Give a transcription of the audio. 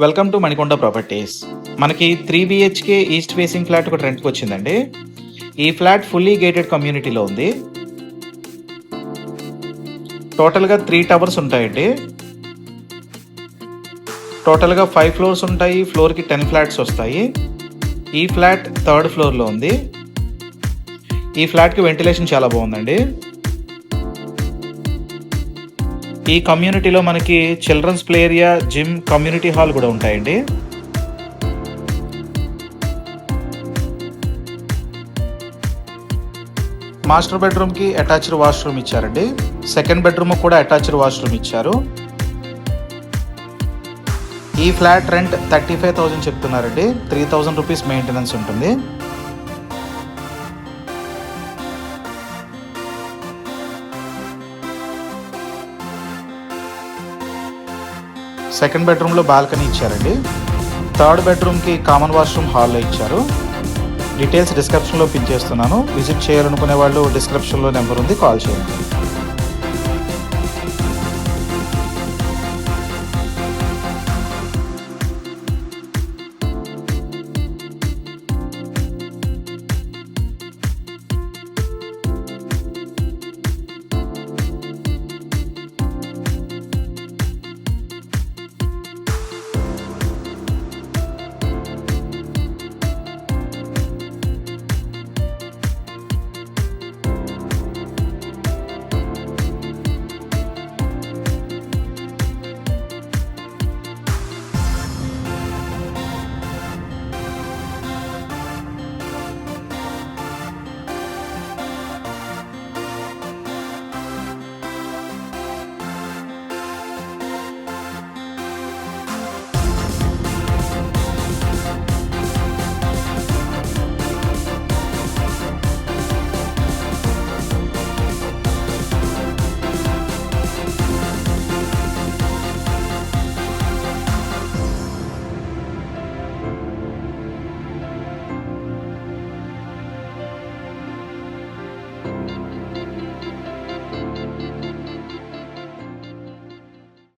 Welcome to Manikonda properties. మనకి 3 BHK east facing flat ఒకటి రెంట్కి వచ్చిందండి. ఈ ఫ్లాట్ ఫుల్లీ గేటెడ్ కమ్యూనిటీలో ఉంది. టోటల్గా 3 టవర్స్ ఉంటాయండి. టోటల్గా 5 ఫ్లోర్స్ ఉంటాయి. ఫ్లోర్కి 10 ఫ్లాట్స్ వస్తాయి. ఈ ఫ్లాట్ 3rd ఫ్లోర్లో ఉంది. ఈ ఫ్లాట్కి వెంటిలేషన్ చాలా బాగుందండి. ఈ కమ్యూనిటీలో మనకి children's play area, gym, community hall కూడా ఉంటాయండి. మాస్టర్ బెడ్రూమ్కి అటాచ్డ్ వాష్రూమ్ ఇచ్చారండి. సెకండ్ బెడ్రూమ్ కూడా అటాచ్డ్ వాష్రూమ్ ఇచ్చారు. ఈ ఫ్లాట్ రెంట్ 35,000 చెప్తున్నారండి. 3,000 రూపీస్ మెయింటెనెన్స్ ఉంటుంది. సెకండ్ బెడ్రూమ్లో బాల్కనీ ఇచ్చారండి. 3rd బెడ్రూమ్కి కామన్ వాష్రూమ్ హాల్లో ఇచ్చారు. డీటెయిల్స్ డిస్క్రిప్షన్లో పిన్ చేస్తున్నాను. విజిట్ చేయాలనుకునే వాళ్ళు డిస్క్రిప్షన్లో నెంబర్ ఉంది, కాల్ చేయండి.